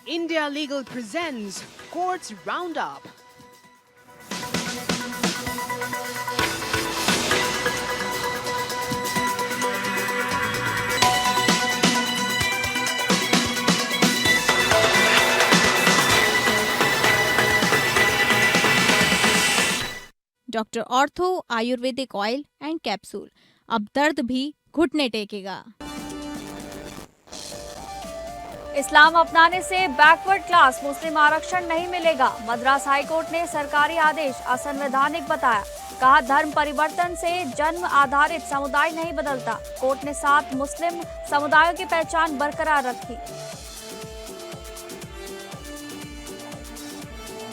India Legal presents Courts Roundup. Doctor ortho Ayurvedic oil and capsule, अब दर्द भी घुटने टेकेगा। इस्लाम अपनाने से बैकवर्ड क्लास मुस्लिम आरक्षण नहीं मिलेगा। मद्रास हाईकोर्ट ने सरकारी आदेश असंवैधानिक बताया। कहा, धर्म परिवर्तन से जन्म आधारित समुदाय नहीं बदलता। कोर्ट ने 7 मुस्लिम समुदायों की पहचान बरकरार रखी।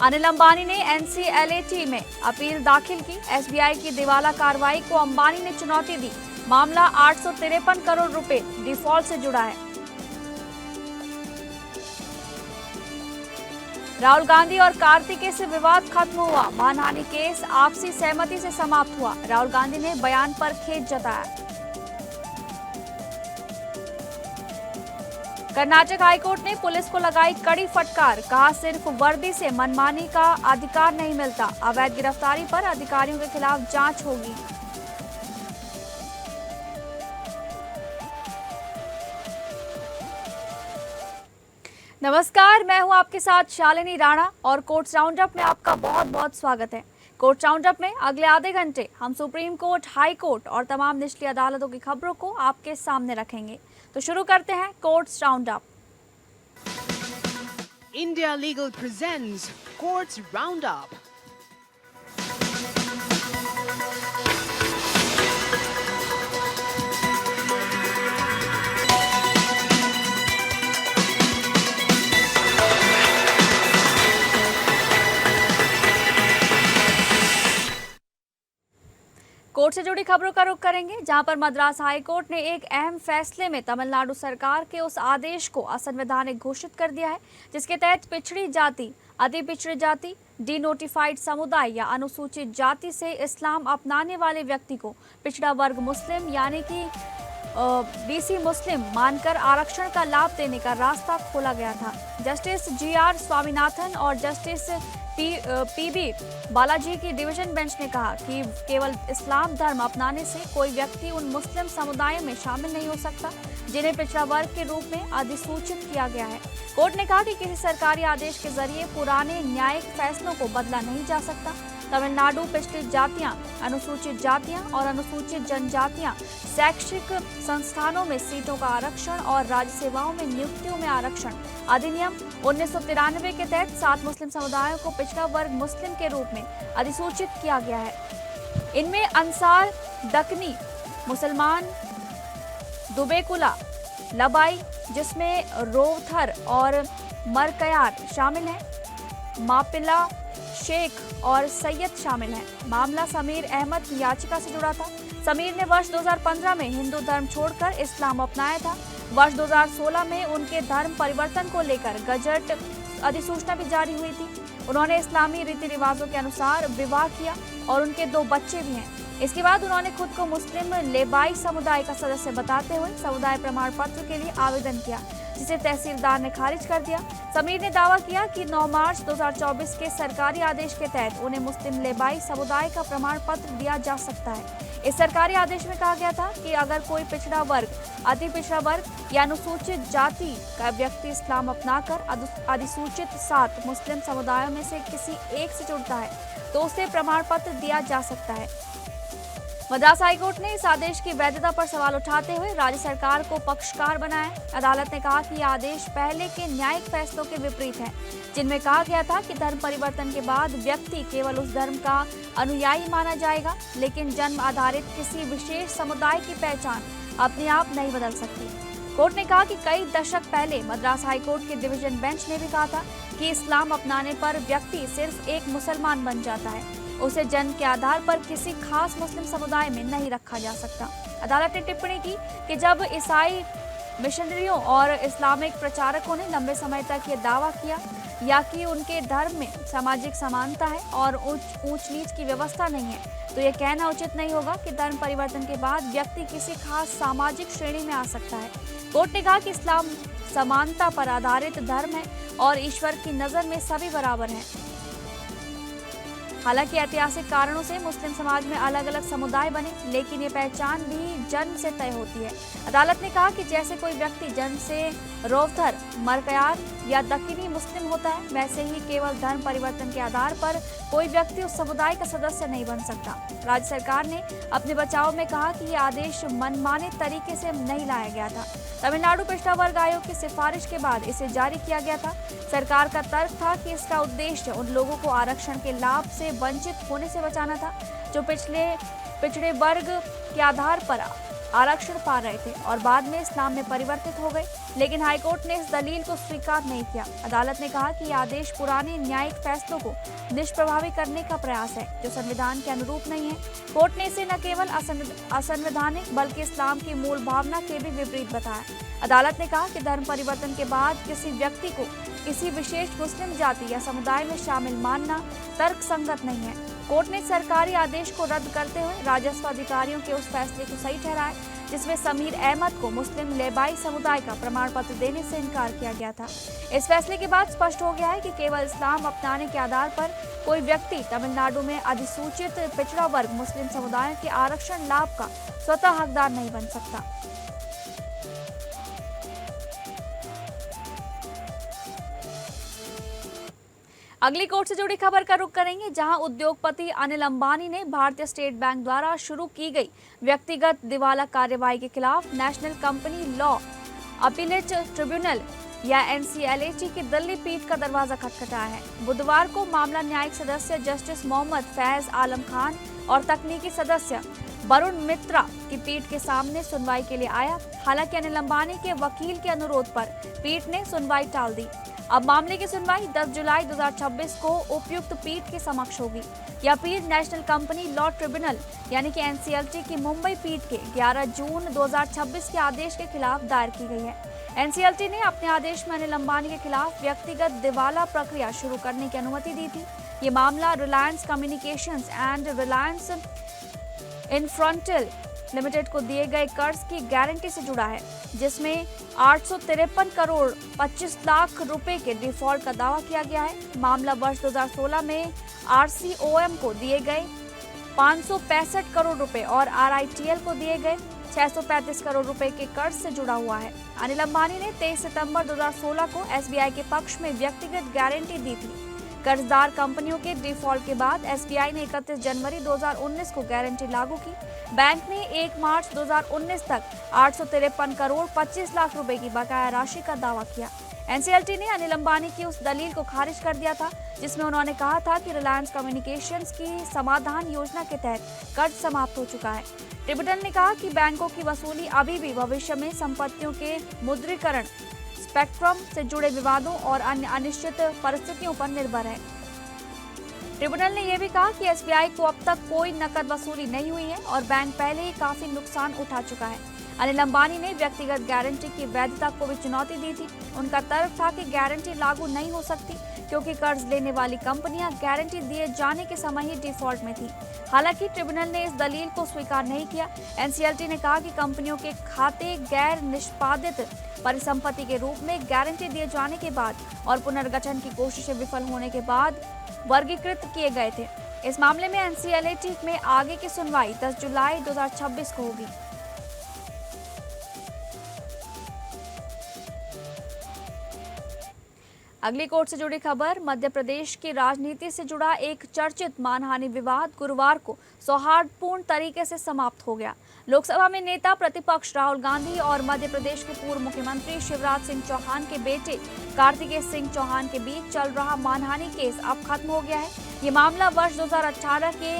अनिल अंबानी ने NCLAT में अपील दाखिल की। SBI की दिवाला कार्रवाई को अंबानी ने चुनौती दी। मामला 853 करोड़ रुपए डिफॉल्ट से जुड़ा है। राहुल गांधी और कार्तिकेय से विवाद खत्म हुआ। मानहानि केस आपसी सहमति से समाप्त हुआ। राहुल गांधी ने बयान पर खेद जताया। कर्नाटक हाईकोर्ट ने पुलिस को लगाई कड़ी फटकार। कहा, सिर्फ वर्दी से मनमानी का अधिकार नहीं मिलता। अवैध गिरफ्तारी पर अधिकारियों के खिलाफ जांच होगी। नमस्कार, मैं हूं आपके साथ शालिनी राणा और कोर्ट्स राउंडअप में आपका बहुत बहुत स्वागत है। कोर्ट्स राउंडअप में अगले आधे घंटे हम सुप्रीम कोर्ट, हाई कोर्ट और तमाम निचली अदालतों की खबरों को आपके सामने रखेंगे। तो शुरू करते हैं courts roundup. India Legal presents Courts Roundup. Court से जुड़ी खबरों का रुख करेंगे, जहां पर मद्रास हाई कोर्ट ने एक अहम फैसले में तमिलनाडु सरकार के उस आदेश को असंवैधानिक घोषित कर दिया है जिसके तहत पिछड़ी जाति, अति पिछड़ी जाति, डिनोटिफाइड समुदाय या अनुसूचित जाति से इस्लाम अपनाने वाले व्यक्ति को पिछड़ा वर्ग मुस्लिम यानी कि BC मुस्लिम मानकर आरक्षण का लाभ देने का रास्ता खोला गया था। जस्टिस GR स्वामीनाथन और जस्टिस PB बालाजी की डिवीजन बेंच ने कहा कि केवल इस्लाम धर्म अपनाने से कोई व्यक्ति उन मुस्लिम समुदायों में शामिल नहीं हो सकता जिन्हें पिछड़ा वर्ग के रूप में अधिसूचित किया गया है। कोर्ट ने कहा कि किसी सरकारी आदेश के जरिए पुराने न्यायिक फैसलों को बदला नहीं जा सकता। तमिलनाडु पिछड़ी जातियां, अनुसूचित जातियां और अनुसूचित जनजातियां शैक्षिक संस्थानों में सीटों का आरक्षण और राज्य सेवाओं में नियुक्तियों में आरक्षण अधिनियम 1993 के तहत 7 मुस्लिम समुदायों को पिछड़ा वर्ग मुस्लिम के रूप में अधिसूचित किया गया है। इनमें अंसार दक्कनी मुसलमान, दुबेकुला, लबाई जिसमें रोवथर और मरकयार शामिल हैं, मापिला, शेख और सैयद शामिल हैं। मामला समीर अहमद की याचिका से जुड़ा था। समीर ने वर्ष 2015 में हिंदू धर्म छोड़कर इस्लाम अपनाया था। वर्ष 2016 में उनके धर्म परिवर्तन को लेकर गजट अधिसूचना भी जारी हुई थी। उन्होंने इस्लामी रीति रिवाजों के अनुसार विवाह किया और उनके 2 बच्चे भी हैं। इसके बाद उन्होंने खुद को मुस्लिम लेबाई समुदाय का सदस्य बताते हुए समुदाय प्रमाण पत्र के लिए आवेदन किया, जिसे तहसीलदार ने खारिज कर दिया। समीर ने दावा किया कि 9 मार्च 2024 के सरकारी आदेश के तहत उन्हें मुस्लिम लेबाई समुदाय का प्रमाण पत्र दिया जा सकता है। इस सरकारी आदेश में कहा गया था कि अगर कोई पिछड़ा वर्ग, अति पिछड़ा वर्ग या अनुसूचित जाति का व्यक्ति इस्लाम अपनाकर अधिसूचित 7 मुस्लिम समुदायों में से किसी एक से जुड़ता है तो उसे प्रमाण पत्र दिया जा सकता है। मद्रास हाईकोर्ट ने इस आदेश की वैधता पर सवाल उठाते हुए राज्य सरकार को पक्षकार बनाया। अदालत ने कहा कि यह आदेश पहले के न्यायिक फैसलों के विपरीत है, जिनमें कहा गया था कि धर्म परिवर्तन के बाद व्यक्ति केवल उस धर्म का अनुयायी माना जाएगा, लेकिन जन्म आधारित किसी विशेष समुदाय की पहचान अपने आप नहीं बदल सकती। कोर्ट ने कहा कि कई दशक पहले मद्रास हाईकोर्ट के डिवीजन बेंच ने भी कहा था कि इस्लाम अपनाने पर व्यक्ति सिर्फ एक मुसलमान बन जाता है, उसे जन्म के आधार पर किसी खास मुस्लिम समुदाय में नहीं रखा जा सकता। अदालत ने टिप्पणी की कि जब ईसाई मिशनरियों और इस्लामिक प्रचारकों ने लंबे समय तक ये दावा किया या कि उनके धर्म में सामाजिक समानता है और ऊंच नीच की व्यवस्था नहीं है, तो यह कहना उचित नहीं होगा कि धर्म परिवर्तन के बाद व्यक्ति किसी खास सामाजिक श्रेणी में आ सकता है। कोर्ट ने कहा कि इस्लाम समानता पर आधारित धर्म है और ईश्वर की नजर में सभी बराबर हैं। हालांकि ऐतिहासिक कारणों से मुस्लिम समाज में अलग अलग समुदाय बने, लेकिन ये पहचान भी जन्म से तय होती है। अदालत ने कहा कि जैसे कोई व्यक्ति जन्म से रोवथर, मरकयार या दक्कनी मुस्लिम होता है, वैसे ही केवल धर्म परिवर्तन के आधार पर कोई व्यक्ति उस समुदाय का सदस्य नहीं बन सकता। राज्य सरकार ने अपने बचाव में कहा कि ये आदेश मनमाने तरीके से नहीं लाया गया था। तमिलनाडु पिछड़ा वर्ग आयोग की सिफारिश के बाद इसे जारी किया गया था। सरकार का तर्क था कि इसका उद्देश्य उन लोगों को आरक्षण के लाभ से वंचित होने से बचाना था जो पिछड़े वर्ग के आधार पर आरक्षण पा रहे थे और बाद में इस्लाम में परिवर्तित हो गए, लेकिन हाईकोर्ट ने इस दलील को स्वीकार नहीं किया। अदालत ने कहा कि यह आदेश पुराने न्यायिक फैसलों को निष्प्रभावी करने का प्रयास है जो संविधान के अनुरूप नहीं है। कोर्ट ने इसे न केवल असंवैधानिक बल्कि इस्लाम की मूल भावना के भी विपरीत बताया। अदालत ने कहा कि धर्म परिवर्तन के बाद किसी व्यक्ति को किसी विशेष मुस्लिम जाति या समुदाय में शामिल मानना तर्कसंगत नहीं है। कोर्ट ने सरकारी आदेश को रद्द करते हुए राजस्व अधिकारियों के उस फैसले को सही ठहराया जिसमें समीर अहमद को मुस्लिम लेबाई समुदाय का प्रमाण पत्र देने से इनकार किया गया था। इस फैसले के बाद स्पष्ट हो गया है कि केवल इस्लाम अपनाने के आधार पर कोई व्यक्ति तमिलनाडु में अधिसूचित पिछड़ा वर्ग मुस्लिम समुदाय के आरक्षण लाभ का स्वतः हकदार नहीं बन सकता। अगली कोर्ट से जुड़ी खबर का रुख करेंगे, जहां उद्योगपति अनिल अंबानी ने भारतीय स्टेट बैंक द्वारा शुरू की गई व्यक्तिगत दिवाला कार्यवाही के खिलाफ national company law appellate tribunal या NCLAT की दिल्ली पीठ का दरवाजा खटखटाया है। बुधवार को मामला न्यायिक सदस्य जस्टिस मोहम्मद फैज आलम खान और तकनीकी सदस्य वरुण मित्रा की पीठ के सामने सुनवाई के लिए आया। हालांकि अनिल अंबानी के वकील के अनुरोध पर पीठ ने सुनवाई टाल दी। अब मामले की सुनवाई 10 जुलाई 2026 को उपयुक्त पीठ के समक्ष होगी। यह पीठ नेशनल कंपनी लॉ ट्रिब्यूनल यानी कि NCLT की मुंबई पीठ के 11 जून 2026 के आदेश के खिलाफ दायर की गई है। NCLT ने अपने आदेश में अनिल अंबानी के खिलाफ व्यक्तिगत दिवाला प्रक्रिया शुरू करने की अनुमति दी थी। ये मामला Reliance Communications and Reliance Infratel Limited को दिए गए कर्ज की गारंटी से जुड़ा है, जिसमें 853 करोड़ 25 लाख रुपए के डिफॉल्ट का दावा किया गया है। मामला वर्ष 2016 में RCOM को दिए गए 565 करोड़ रुपए और RITL को दिए गए 635 करोड़ रुपए के कर्ज से जुड़ा हुआ है। अनिल अंबानी ने 23 सितंबर 2016 को SBI के पक्ष में व्यक्तिगत गारंटी दी थी। कर्जदार कंपनियों के डिफॉल्ट के बाद SBI ने 31 जनवरी 2019 को गारंटी लागू की। बैंक ने 1 मार्च 2019 तक 853 करोड़ 25 लाख रुपए की बकाया राशि का दावा किया। NCLT ने अनिल अंबानी की उस दलील को खारिज कर दिया था जिसमें उन्होंने कहा था कि रिलायंस कम्युनिकेशंस की समाधान योजना के तहत कर्ज समाप्त हो चुका है। ट्रिब्यूनल ने कहा कि बैंकों की वसूली अभी भी भविष्य में संपत्तियों के मुद्रीकरण, स्पेक्ट्रम से जुड़े विवादों और अन्य अनिश्चित परिस्थितियों पर निर्भर है। ट्रिब्यूनल ने यह भी कहा कि SBI को अब तक कोई नकद वसूली नहीं हुई है और बैंक पहले ही काफी नुकसान उठा चुका है। अनिल अंबानी ने व्यक्तिगत गारंटी की वैधता को भी चुनौती दी थी। उनका तर्क था कि गारंटी लागू नहीं हो सकती क्योंकि कर्ज लेने वाली कंपनियां गारंटी दिए जाने के समय ही डिफॉल्ट में थी। हालांकि ट्रिब्यूनल ने इस दलील को स्वीकार नहीं किया। NCLT ने कहा कि कंपनियों के खाते गैर निष्पादित परिसंपत्ति के रूप में गारंटी दिए जाने के बाद और पुनर्गठन की कोशिशें विफल होने के बाद वर्गीकृत किए गए थे। इस मामले में NCLAT में आगे की सुनवाई 10 जुलाई 2026 को होगी। अगली कोर्ट से जुड़ी खबर, मध्य प्रदेश की राजनीति से जुड़ा एक चर्चित मानहानि विवाद गुरुवार को सौहार्दपूर्ण तरीके से समाप्त हो गया। लोकसभा में नेता प्रतिपक्ष राहुल गांधी और मध्य प्रदेश के पूर्व मुख्यमंत्री शिवराज सिंह चौहान के बेटे कार्तिकेय सिंह चौहान के बीच चल रहा मानहानि केस अब खत्म हो गया है। ये मामला वर्ष 2018 के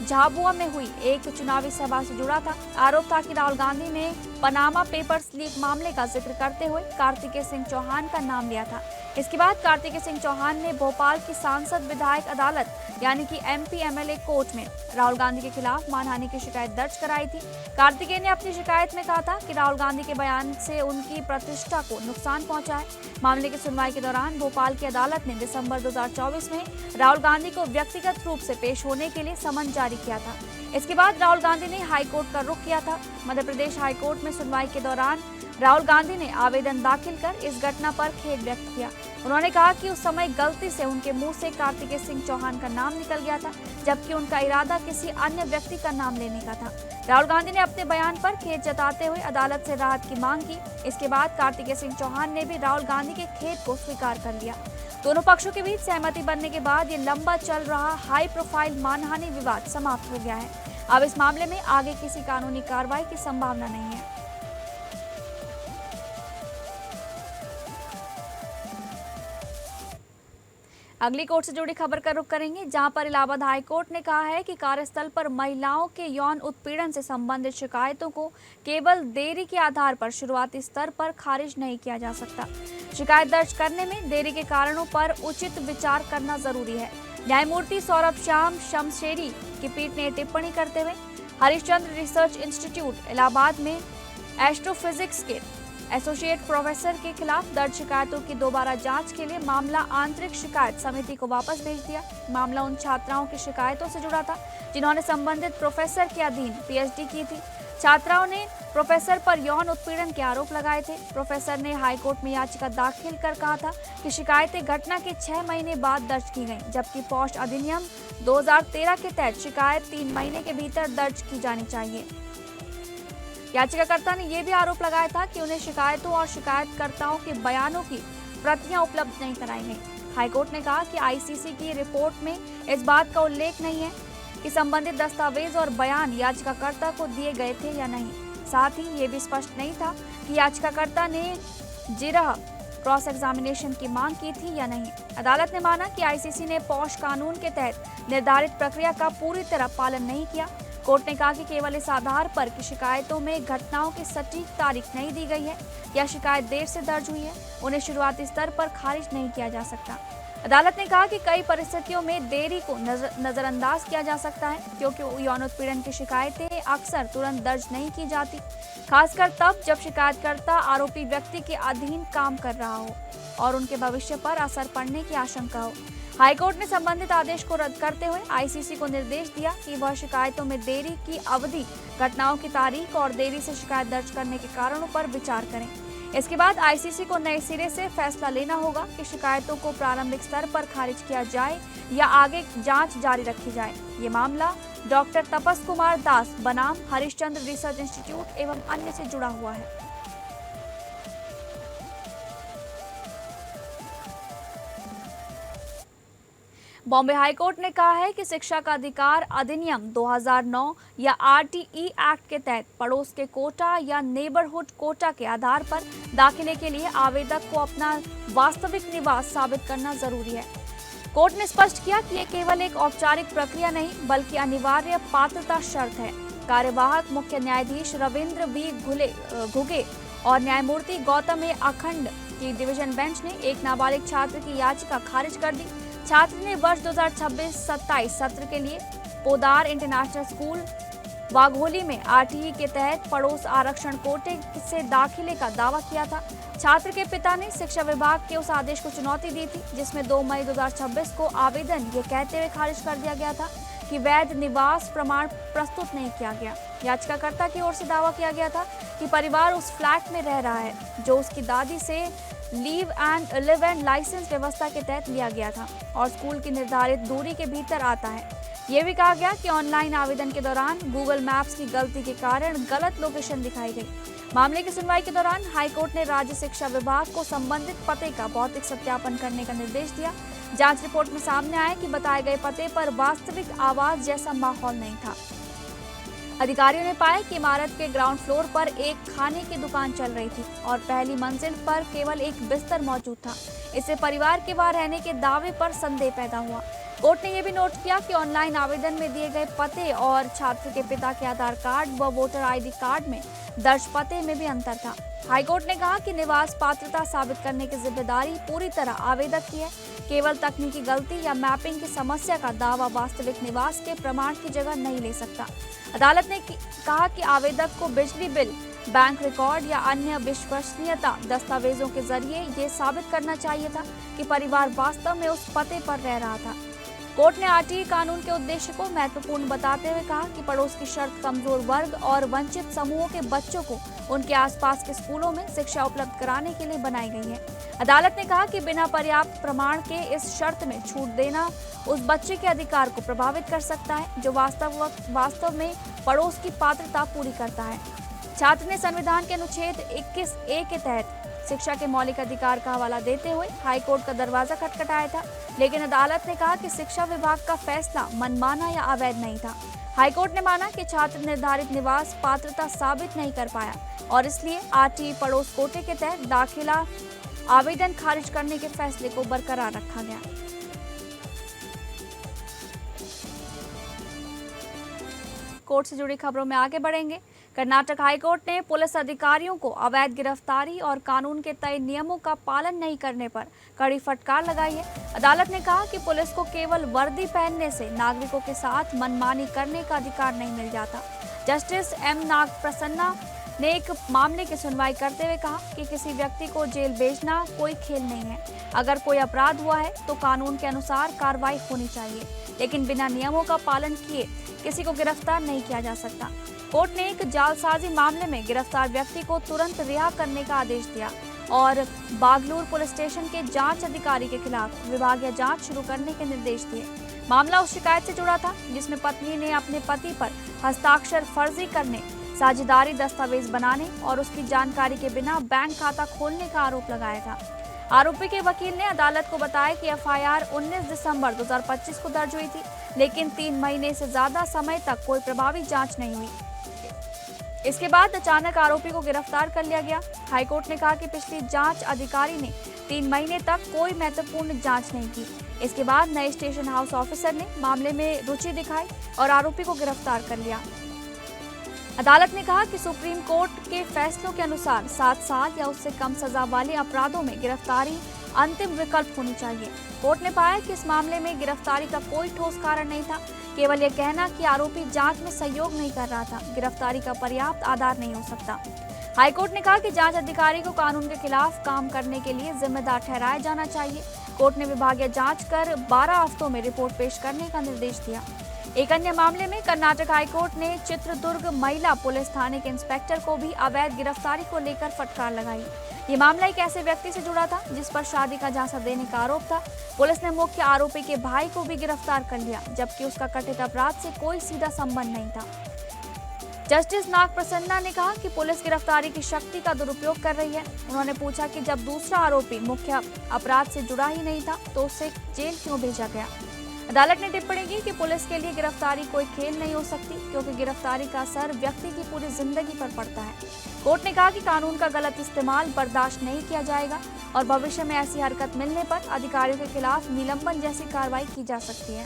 झाबुआ में हुई एक चुनावी सभा से जुड़ा था। आरोप था कि राहुल गांधी ने पनामा पेपर्स लीक मामले का जिक्र करते हुए कार्तिकेय सिंह चौहान का नाम लिया था। इसके बाद कार्तिकेय सिंह चौहान ने भोपाल की सांसद विधायक अदालत यानी कि एमपी एमएलए कोर्ट में राहुल गांधी के खिलाफ मानहानि की शिकायत दर्ज कराई थी। कार्तिकेय ने अपनी शिकायत में कहा था कि राहुल गांधी के बयान से उनकी प्रतिष्ठा को नुकसान पहुंचा है। मामले की सुनवाई के दौरान भोपाल की अदालत ने दिसंबर 2024 में राहुल गांधी को व्यक्तिगत रूप से पेश होने के लिए समन जारी किया था। इसके बाद राहुल गांधी ने हाईकोर्ट का रुख किया था। मध्य प्रदेश हाईकोर्ट में सुनवाई के दौरान राहुल गांधी ने आवेदन दाखिल कर इस घटना पर खेद व्यक्त किया। उन्होंने कहा कि उस समय गलती से उनके मुंह से कार्तिकेय सिंह चौहान का नाम निकल गया था, जबकि उनका इरादा किसी अन्य व्यक्ति का नाम लेने का था। राहुल गांधी ने अपने बयान पर खेद जताते हुए अदालत से राहत की मांग की। इसके बाद कार्तिकेय सिंह चौहान ने भी राहुल गांधी के खेद को स्वीकार कर लिया। दोनों पक्षों के बीच सहमति बनने के बाद ये लंबा चल रहा हाई प्रोफाइल मानहानि विवाद समाप्त हो गया है। अब इस मामले में आगे किसी कानूनी कार्रवाई की संभावना नहीं है। अगली कोर्ट से जुड़ी खबर का रुख करेंगे, जहां पर इलाहाबाद हाई कोर्ट ने कहा है कि कार्यस्थल पर महिलाओं के यौन उत्पीड़न से संबंधित शिकायतों को केवल देरी के आधार पर शुरुआती स्तर पर खारिज नहीं किया जा सकता। शिकायत दर्ज करने में देरी के कारणों पर उचित विचार करना जरूरी है। न्यायमूर्ति सौरभ श्याम शमशेरी की पीठ ने टिप्पणी करते हुए हरिश्चंद्र रिसर्च इंस्टीट्यूट इलाहाबाद में एस्ट्रोफिजिक्स के एसोसिएट प्रोफेसर के खिलाफ दर्ज शिकायतों की दोबारा जांच के लिए मामला आंतरिक शिकायत समिति को वापस भेज दिया। मामला उन छात्राओं की शिकायतों से जुड़ा था जिन्होंने संबंधित प्रोफेसर के अधीन पीएचडी की थी। छात्राओं ने प्रोफेसर पर यौन उत्पीड़न के आरोप लगाए थे। प्रोफेसर ने हाईकोर्ट में याचिका दाखिल कर कहा था कि शिकायतें घटना के 6 महीने बाद दर्ज की गईं, जबकि पॉक्सो अधिनियम 2013 के तहत शिकायत 3 महीने के भीतर दर्ज की जानी चाहिए। याचिकाकर्ता ने यह भी आरोप लगाया था कि उन्हें शिकायतों और शिकायतकर्ताओं के बयानों की प्रतियां उपलब्ध नहीं कराई गई। हाईकोर्ट ने कहा कि आईसीसी की रिपोर्ट में इस बात का उल्लेख नहीं है कि संबंधित दस्तावेज और बयान याचिकाकर्ता को दिए गए थे या नहीं। साथ ही ये भी स्पष्ट नहीं था कि याचिकाकर्ता ने जिरह क्रॉस एग्जामिनेशन की मांग की थी या नहीं। अदालत ने माना कि आईसीसी ने पॉक्सो कानून के तहत निर्धारित प्रक्रिया का पूरी तरह पालन नहीं किया। कोर्ट ने कहा कि केवल इस आधार पर कि शिकायतों में घटनाओं की सटीक तारीख नहीं दी गई है या शिकायत देर से दर्ज हुई है, उन्हें शुरुआती स्तर पर खारिज नहीं किया जा सकता। अदालत ने कहा कि कई परिस्थितियों में देरी को नजरअंदाज किया जा सकता है, क्योंकि यौन उत्पीड़न की शिकायतें अक्सर तुरंत दर्ज नहीं की जाती, खासकर तब जब शिकायतकर्ता आरोपी व्यक्ति के अधीन काम कर रहा हो और उनके भविष्य पर असर पड़ने की आशंका हो। हाईकोर्ट ने संबंधित आदेश को रद्द करते हुए आईसीसी को निर्देश दिया कि वह शिकायतों में देरी की अवधि, घटनाओं की तारीख और देरी से शिकायत दर्ज करने के कारणों पर विचार करें। इसके बाद आईसीसी को नए सिरे से फैसला लेना होगा कि शिकायतों को प्रारंभिक स्तर पर खारिज किया जाए या आगे जांच जारी रखी जाए। ये मामला डॉक्टर तपस कुमार दास बनाम हरिश्चंद्र रिसर्च इंस्टीट्यूट एवं अन्य से जुड़ा हुआ है। बॉम्बे हाईकोर्ट ने कहा है कि शिक्षा का अधिकार अधिनियम 2009 या आरटीई एक्ट के तहत पड़ोस के कोटा या नेबरहुड कोटा के आधार पर दाखिले के लिए आवेदक को अपना वास्तविक निवास साबित करना जरूरी है। कोर्ट ने स्पष्ट किया कि यह केवल एक औपचारिक प्रक्रिया नहीं बल्कि अनिवार्य पात्रता शर्त है। कार्यवाहक मुख्य न्यायाधीश रविंद्र बी घुगे और न्यायमूर्ति गौतम ए अखंड की डिवीजन बेंच ने एक नाबालिग छात्र की याचिका खारिज कर दी। छात्र ने वर्ष 2026-27 सत्र के लिए पोदार इंटरनेशनल स्कूल वाघोली में आरटीई के तहत पड़ोस आरक्षण कोटे से दाखिले का दावा किया था। छात्र के पिता ने शिक्षा विभाग के उस आदेश को चुनौती दी थी जिसमें 2 मई 2026 को आवेदन ये कहते हुए खारिज कर दिया गया था कि वैध निवास प्रमाण प्रस्तुत नहीं किया गया। याचिकाकर्ता की ओर से दावा किया गया था कि परिवार उस फ्लैट में रह रहा है जो उसकी दादी से लिव एंड लाइसेंस व्यवस्था के तहत लिया गया था और स्कूल की निर्धारित दूरी के भीतर आता है। ये भी कहा गया कि ऑनलाइन आवेदन के दौरान गूगल मैप्स की गलती के कारण गलत लोकेशन दिखाई गई। मामले की सुनवाई के दौरान हाईकोर्ट ने राज्य शिक्षा विभाग को संबंधित पते का भौतिक सत्यापन करने का निर्देश दिया। जांच रिपोर्ट में सामने आया कि बताए गए पते पर वास्तविक आवास जैसा माहौल नहीं था। अधिकारियों ने पाया कि इमारत के ग्राउंड फ्लोर पर एक खाने की दुकान चल रही थी और पहली मंजिल पर केवल एक बिस्तर मौजूद था। इससे परिवार के वहां रहने के दावे पर संदेह पैदा हुआ। कोर्ट ने यह भी नोट किया कि ऑनलाइन आवेदन में दिए गए पते और छात्र के पिता के आधार कार्ड व वोटर आईडी कार्ड में दर्ज पते में भी अंतर था। हाईकोर्ट ने कहा कि निवास पात्रता साबित करने की जिम्मेदारी पूरी तरह आवेदक की है। केवल तकनीकी गलती या मैपिंग की समस्या का दावा वास्तविक निवास के प्रमाण की जगह नहीं ले सकता। अदालत ने कहा कि आवेदक को बिजली बिल, बैंक रिकॉर्ड या अन्य विश्वसनीयता दस्तावेजों के जरिए ये साबित करना चाहिए था कि परिवार वास्तव में उस पते पर रह रहा था। कोर्ट ने आरटीई कानून के उद्देश्य को महत्वपूर्ण बताते हुए कहा कि पड़ोस की शर्त कमजोर वर्ग और वंचित समूहों के बच्चों को उनके आसपास के स्कूलों में शिक्षा उपलब्ध कराने के लिए बनाई गई है। अदालत ने कहा कि बिना पर्याप्त प्रमाण के इस शर्त में छूट देना उस बच्चे के अधिकार को प्रभावित कर सकता है जो वास्तव में पड़ोस की पात्रता पूरी करता है। छात्र ने संविधान के अनुच्छेद 21A के तहत शिक्षा के मौलिक अधिकार का हवाला देते हुए हाईकोर्ट का दरवाजा खटखटाया था, लेकिन अदालत ने कहा कि शिक्षा विभाग का फैसला मनमाना या अवैध नहीं था। हाईकोर्ट ने माना कि छात्र निर्धारित निवास पात्रता साबित नहीं कर पाया और इसलिए आरटीई पड़ोस कोटे के तहत दाखिला आवेदन खारिज करने के फैसले को बरकरार रखा गया। कोर्ट से जुड़ी खबरों में आगे बढ़ेंगे। कर्नाटक हाईकोर्ट ने पुलिस अधिकारियों को अवैध गिरफ्तारी और कानून के तय नियमों का पालन नहीं करने पर कड़ी फटकार लगाई है। अदालत ने कहा कि पुलिस को केवल वर्दी पहनने से नागरिकों के साथ मनमानी करने का अधिकार नहीं मिल जाता। जस्टिस एम नागप्रसन्ना ने एक मामले की सुनवाई करते हुए कहा कि किसी व्यक्ति को जेल भेजना कोई खेल नहीं है। अगर कोई अपराध हुआ है तो कानून के अनुसार कार्रवाई होनी चाहिए, लेकिन बिना नियमों का पालन किए किसी को गिरफ्तार नहीं किया जा सकता। कोर्ट ने एक जालसाजी मामले में गिरफ्तार व्यक्ति को तुरंत रिहा करने का आदेश दिया और बागलूर पुलिस स्टेशन के जांच अधिकारी के खिलाफ विभागीय जांच शुरू करने के निर्देश दिए। मामला उस शिकायत से जुड़ा था जिसमें पत्नी ने अपने पति पर हस्ताक्षर फर्जी करने, साझेदारी दस्तावेज बनाने और उसकी जानकारी के बिना बैंक खाता खोलने का आरोप लगाया था। आरोपी के वकील ने अदालत को बताया कि एफआईआर 19 दिसंबर 2025 को दर्ज हुई थी, लेकिन 3 महीने से ज्यादा समय तक कोई प्रभावी जांच नहीं हुई। इसके बाद अचानक आरोपी को गिरफ्तार कर लिया गया। हाईकोर्ट ने कहा कि पिछली जांच अधिकारी ने 3 महीने तक कोई महत्वपूर्ण जांच नहीं की। इसके बाद नए स्टेशन हाउस ऑफिसर ने मामले में रुचि दिखाई और आरोपी को गिरफ्तार कर लिया। अदालत ने कहा कि सुप्रीम कोर्ट के फैसलों के अनुसार 7 साल या उससे कम सजा वाले अपराधों में गिरफ्तारी अंतिम विकल्प होनी चाहिए। कोर्ट ने पाया कि इस मामले में गिरफ्तारी का कोई ठोस कारण नहीं था। केवल यह कहना कि आरोपी जांच में सहयोग नहीं कर रहा था गिरफ्तारी का पर्याप्त आधार नहीं हो सकता। हाईकोर्ट ने कहा कि जांच अधिकारी को कानून के खिलाफ काम करने के लिए जिम्मेदार ठहराया जाना चाहिए। कोर्ट ने विभागीय जांच कर 12 हफ्तों में रिपोर्ट पेश करने का निर्देश दिया। एक अन्य मामले में कर्नाटक हाईकोर्ट ने चित्रदुर्ग महिला पुलिस थाने के इंस्पेक्टर को भी अवैध गिरफ्तारी को लेकर फटकार लगाई। ये मामला एक ऐसे व्यक्ति से जुड़ा था जिस पर शादी का झांसा देने का आरोप था। पुलिस ने मुख्य आरोपी के भाई को भी गिरफ्तार कर लिया, जबकि उसका कथित अपराध से कोई सीधा संबंध नहीं था। जस्टिस नागप्रसन्ना ने कहा कि पुलिस गिरफ्तारी की शक्ति का दुरुपयोग कर रही है। उन्होंने पूछा कि जब दूसरा आरोपी मुख्य अपराध से जुड़ा ही नहीं था तो उसे जेल क्यों भेजा गया। अदालत ने टिप्पणी की कि पुलिस के लिए गिरफ्तारी कोई खेल नहीं हो सकती, क्योंकि गिरफ्तारी का असर व्यक्ति की पूरी जिंदगी पर पड़ता है। कोर्ट ने कहा कि कानून का गलत इस्तेमाल बर्दाश्त नहीं किया जाएगा और भविष्य में ऐसी हरकत मिलने पर अधिकारियों के खिलाफ निलंबन जैसी कार्रवाई की जा सकती है।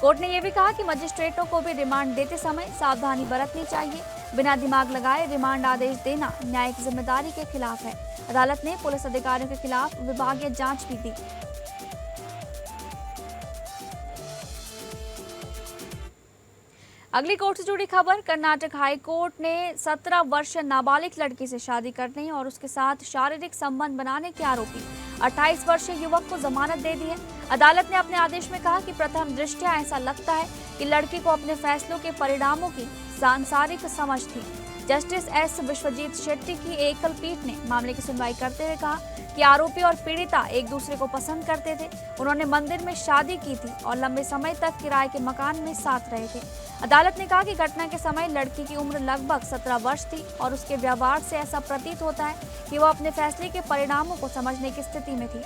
कोर्ट ने यह भी कहा कि मजिस्ट्रेटों को भी रिमांड देते समय सावधानी बरतनी चाहिए। बिना दिमाग लगाए रिमांड आदेश देना न्यायिक जिम्मेदारी के खिलाफ है। अदालत ने पुलिस अधिकारियों के खिलाफ विभागीय जांच भी दी। अगली कोर्ट से जुड़ी खबर। कर्नाटक हाई कोर्ट ने 17 वर्षीय नाबालिग लड़की से शादी करने और उसके साथ शारीरिक संबंध बनाने के आरोपी 28 वर्षीय युवक को जमानत दे दी है। अदालत ने अपने आदेश में कहा कि प्रथम दृष्टया ऐसा लगता है कि लड़की को अपने फैसलों के परिणामों की सांसारिक समझ थी। जस्टिस एस विश्वजीत शेट्टी की एकल पीठ ने मामले की सुनवाई करते हुए कहा कि आरोपी और पीड़िता एक दूसरे को पसंद करते थे। उन्होंने मंदिर में शादी की थी और लंबे समय तक किराए के मकान में साथ रहे थे। अदालत ने कहा कि घटना के समय लड़की की उम्र लगभग 17 वर्ष थी और उसके व्यवहार से ऐसा प्रतीत होता है कि वह अपने फैसले के परिणामों को समझने की स्थिति में थी।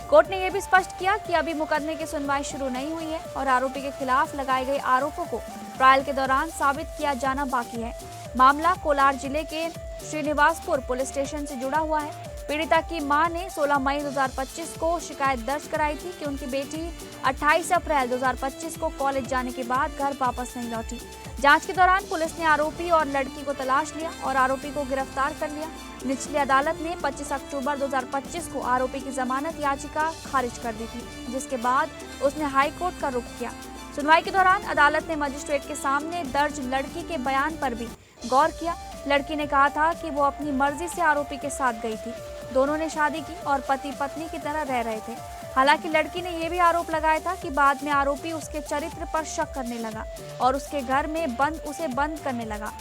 कोर्ट ने यह भी स्पष्ट किया कि अभी मुकदमे की सुनवाई शुरू नहीं हुई है और आरोपी के खिलाफ लगाए गए आरोपों को ट्रायल के दौरान साबित किया जाना बाकी है। मामला कोलार जिले के श्रीनिवासपुर पुलिस स्टेशन से जुड़ा हुआ है। पीड़िता की मां ने 16 मई 2025 को शिकायत दर्ज कराई थी कि उनकी बेटी 28 अप्रैल 2025 को कॉलेज जाने के बाद घर वापस नहीं लौटी। जांच के दौरान पुलिस ने आरोपी और लड़की को तलाश लिया और आरोपी को गिरफ्तार कर लिया। निचली अदालत ने 25 अक्टूबर 2025 को आरोपी की जमानत याचिका खारिज कर दी थी, जिसके बाद उसने हाई कोर्ट का रुख किया। सुनवाई के दौरान अदालत ने मजिस्ट्रेट के सामने दर्ज लड़की के बयान पर भी गौर किया। लड़की ने कहा था कि वो अपनी मर्जी से आरोपी के साथ गई थी। दोनों ने शादी की और पति पत्नी की तरह रह रहे थे। हालांकि लड़की ने यह भी आरोप लगाया था कि बाद में आरोपी उसके चरित्र पर शक करने लगा और उसके घर में उसे बंद करने लगा।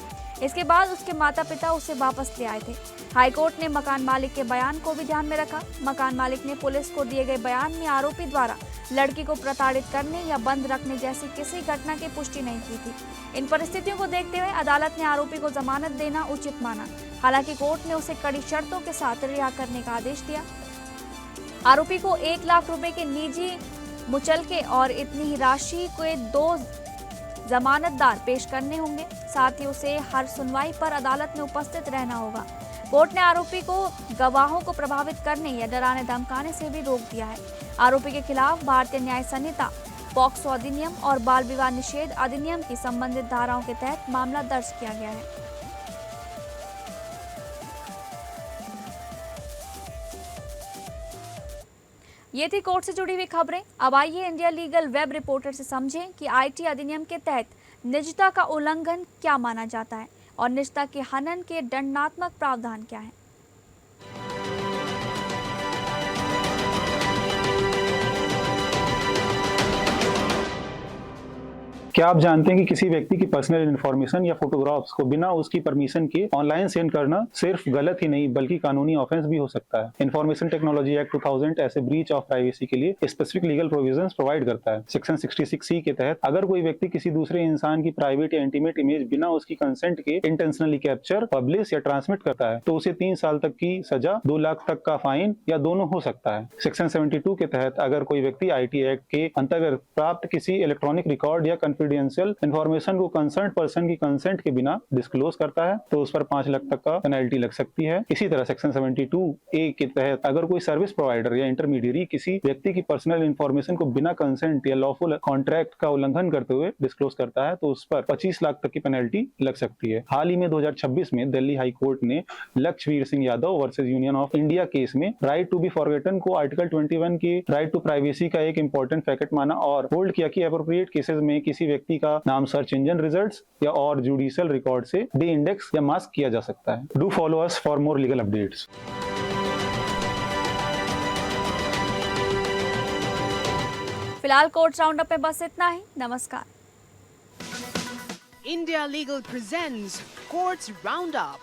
इसके बाद उसके माता पिता उसे वापस ले आए थे। हाईकोर्ट ने मकान मालिक के बयान को भी ध्यान में रखा। मकान मालिक ने पुलिस को दिए गए बयान में आरोपी द्वारा लड़की को प्रताड़ित करने या बंद रखने जैसी किसी घटना की पुष्टि नहीं की थी। इन परिस्थितियों को देखते हुए अदालत ने आरोपी को जमानत देना उचित माना। हालांकि कोर्ट ने उसे कड़ी शर्तों के साथ रिहा करने का आदेश दिया। आरोपी को 1 लाख रुपए के निजी मुचलके और इतनी ही राशि के 2 जमानतदार पेश करने होंगे। साथ ही उसे हर सुनवाई पर अदालत में उपस्थित रहना होगा। कोर्ट ने आरोपी को गवाहों को प्रभावित करने या डराने धमकाने से भी रोक दिया है। आरोपी के खिलाफ भारतीय न्याय संहिता, पॉक्सो अधिनियम और बाल विवाह निषेध अधिनियम की संबंधित धाराओं के तहत मामला दर्ज किया गया है। ये थी कोर्ट से जुड़ी हुई खबरें। अब आइए इंडिया लीगल वेब रिपोर्टर से समझें कि आईटी अधिनियम के तहत निजता का उल्लंघन क्या माना जाता है और निजता के हनन के दंडात्मक प्रावधान क्या है। क्या आप जानते हैं कि किसी व्यक्ति की पर्सनल इन्फॉर्मेशन या फोटोग्राफ्स को बिना उसकी परमिशन के ऑनलाइन सेंड करना सिर्फ गलत ही नहीं बल्कि कानूनी ऑफेंस भी हो सकता है। इंफॉर्मेशन टेक्नोलॉजी एक्ट 2000 ऐसे ब्रीच ऑफ प्राइवेसी के लिए स्पेसिफिक लीगल प्रोविजंस प्रोवाइड करता है। सेक्शन 66C के तहत अगर कोई व्यक्ति किसी दूसरे इंसान की प्राइवेट या इंटीमेट इमेज बिना उसकी कंसेंट के इंटेंशनली कैप्चर, पब्लिश या ट्रांसमिट करता है तो उसे 3 साल तक की सजा, 2 लाख तक का फाइन या दोनों हो सकता है। सेक्शन 72 के तहत अगर कोई व्यक्ति आईटी एक्ट के अंतर्गत प्राप्त किसी इलेक्ट्रॉनिक रिकॉर्ड या कॉन्फिडेंशियल इंफॉर्मेशन को कंसर्न पर्सन की कंसेंट के बिना डिस्क्लोज करता है तो उस पर 5 लाख तक का पेनल्टी लग सकती है। इसी तरह सेक्शन 72A के तहत अगर कोई सर्विस प्रोवाइडर या इंटरमीडियरी किसी व्यक्ति की पर्सनल इंफॉर्मेशन को बिना कंसेंट या लॉफुल कॉन्ट्रैक्ट का उल्लंघन करते हुए डिस्क्लोज करता है तो उस पर 25 लाख तक की पेनल्टी लग सकती है। हाल ही में 2026 में दिल्ली हाई कोर्ट ने Lakshyaveer Singh Yadav versus Union of India case में राइट टू बी फॉरगेटन को आर्टिकल 21 के राइट टू प्राइवेसी का एक इंपॉर्टेंट फैक्ट माना और होल्ड किया कि एप्रोप्रिएट केसेस में किसी व्यक्ति का नाम सर्च इंजन रिजल्ट्स या और जुडिशियल रिकॉर्ड से डे इंडेक्स या मास्क किया जा सकता है। Do follow us for more legal updates. फिलहाल कोर्ट राउंड अप में बस इतना ही। नमस्कार। India Legal presents Courts Roundup.